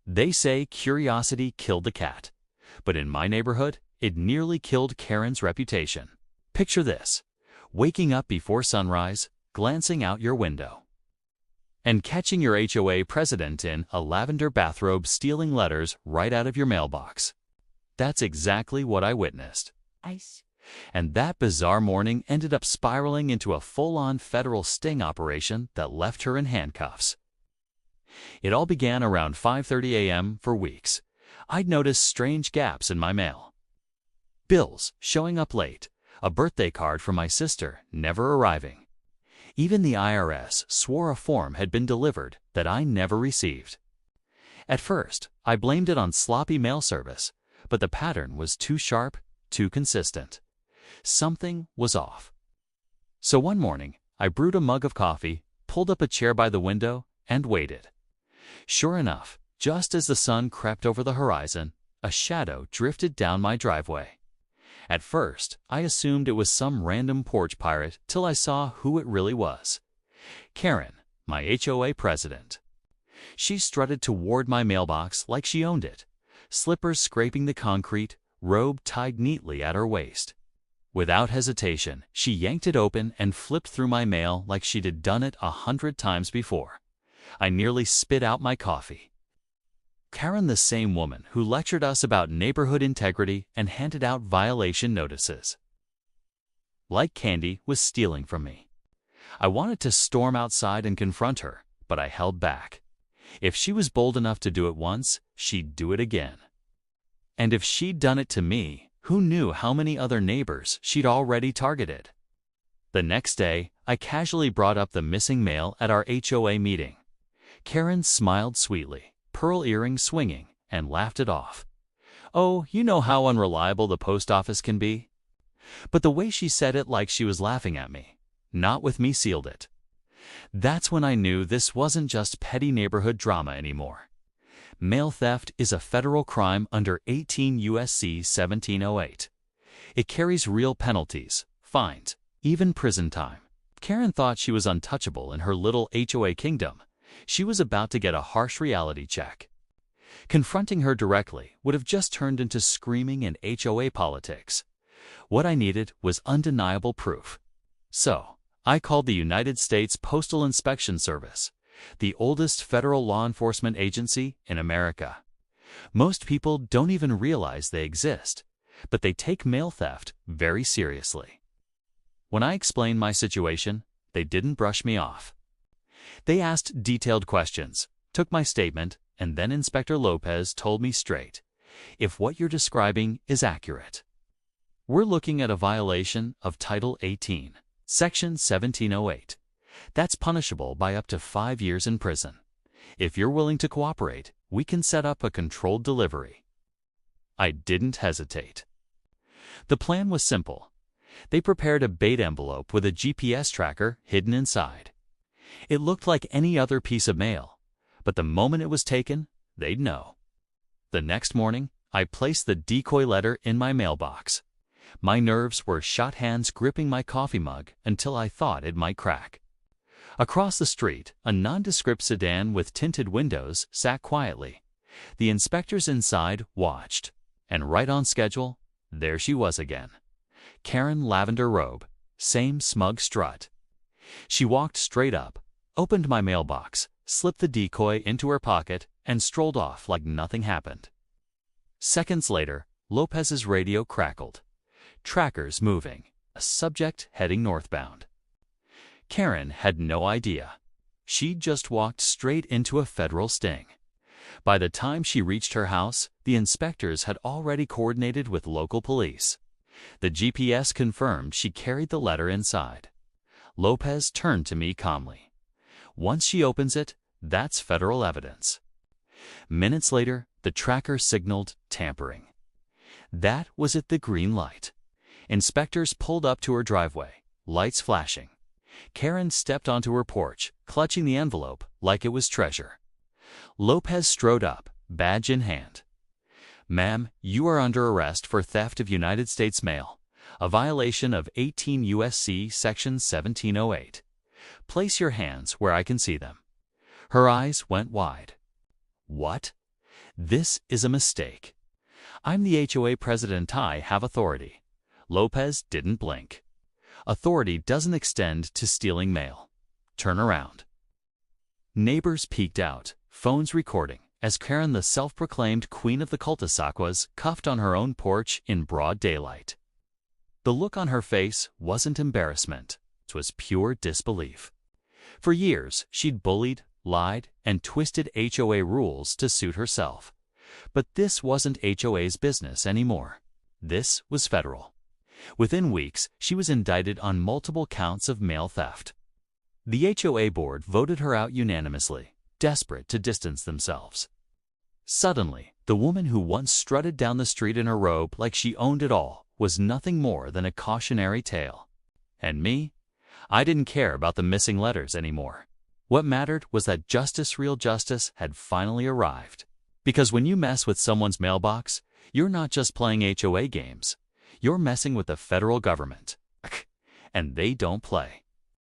They say curiosity killed the cat, but in my neighborhood, it nearly killed Karen's reputation. Picture this: waking up before sunrise, glancing out your window, and catching your HOA president in a lavender bathrobe stealing letters right out of your mailbox. That's exactly what I witnessed. And that bizarre morning ended up spiraling into a full-on federal sting operation that left her in handcuffs. It all began around 5:30 a.m. For weeks. I'd noticed strange gaps in my mail. Bills showing up late, a birthday card from my sister never arriving. Even the IRS swore a form had been delivered that I never received. At first, I blamed it on sloppy mail service, but the pattern was too sharp, too consistent. Something was off. So one morning, I brewed a mug of coffee, pulled up a chair by the window, and waited. Sure enough, just as the sun crept over the horizon, a shadow drifted down my driveway. At first, I assumed it was some random porch pirate till I saw who it really was. Karen, my HOA president. She strutted toward my mailbox like she owned it, slippers scraping the concrete, robe tied neatly at her waist. Without hesitation, she yanked it open and flipped through my mail like she'd done it 100 times before. I nearly spit out my coffee. Karen, the same woman who lectured us about neighborhood integrity and handed out violation notices, like candy, was stealing from me. I wanted to storm outside and confront her, but I held back. If she was bold enough to do it once, she'd do it again. And if she'd done it to me, who knew how many other neighbors she'd already targeted? The next day, I casually brought up the missing mail at our HOA meeting. Karen smiled sweetly, pearl earrings swinging, and laughed it off. Oh, you know how unreliable the post office can be? But the way she said it, like she was laughing at me, not with me, sealed it. That's when I knew this wasn't just petty neighborhood drama anymore. Mail theft is a federal crime under 18 U.S.C. 1708. It carries real penalties, fines, even prison time. Karen thought she was untouchable in her little HOA kingdom. She was about to get a harsh reality check. Confronting her directly would have just turned into screaming and HOA politics. What I needed was undeniable proof. So, I called the United States Postal Inspection Service, the oldest federal law enforcement agency in America. Most people don't even realize they exist, but they take mail theft very seriously. When I explained my situation, they didn't brush me off. They asked detailed questions, took my statement, and then Inspector Lopez told me straight, if what you're describing is accurate, we're looking at a violation of Title 18, Section 1708. That's punishable by up to 5 years in prison. If you're willing to cooperate, we can set up a controlled delivery. I didn't hesitate. The plan was simple. They prepared a bait envelope with a GPS tracker hidden inside. It looked like any other piece of mail, but the moment it was taken, they'd know. The next morning, I placed the decoy letter in my mailbox. My nerves were shot hands gripping my coffee mug until I thought it might crack. Across the street, a nondescript sedan with tinted windows sat quietly. The inspectors inside watched, and right on schedule, there she was again. Karen, lavender robe, same smug strut. She walked straight up, opened my mailbox, slipped the decoy into her pocket, and strolled off like nothing happened. Seconds later, Lopez's radio crackled. Trackers moving, a subject heading northbound. Karen had no idea. She'd just walked straight into a federal sting. By the time she reached her house, the inspectors had already coordinated with local police. The GPS confirmed she carried the letter inside. Lopez turned to me calmly. Once she opens it, that's federal evidence. Minutes later, the tracker signaled tampering. That was at the green light. Inspectors pulled up to her driveway, lights flashing. Karen stepped onto her porch, clutching the envelope like it was treasure. Lopez strode up, badge in hand. "Ma'am, you are under arrest for theft of United States mail, a violation of 18 U.S.C. Section 1708. Place your hands where I can see them." Her eyes went wide. What? This is a mistake. I'm the HOA president. I have authority. Lopez didn't blink. Authority doesn't extend to stealing mail. Turn around. Neighbors peeked out, phones recording, as Karen, the self-proclaimed queen of the cul-de-sac, was cuffed on her own porch in broad daylight. The look on her face wasn't embarrassment. It was pure disbelief. For years, she'd bullied, lied, and twisted HOA rules to suit herself. But this wasn't HOA's business anymore. This was federal. Within weeks, she was indicted on multiple counts of mail theft. The HOA board voted her out unanimously, desperate to distance themselves. Suddenly, the woman who once strutted down the street in her robe like she owned it all was nothing more than a cautionary tale. And me? I didn't care about the missing letters anymore. What mattered was that justice, real justice, had finally arrived. Because when you mess with someone's mailbox, you're not just playing HOA games. You're messing with the federal government. And they don't play.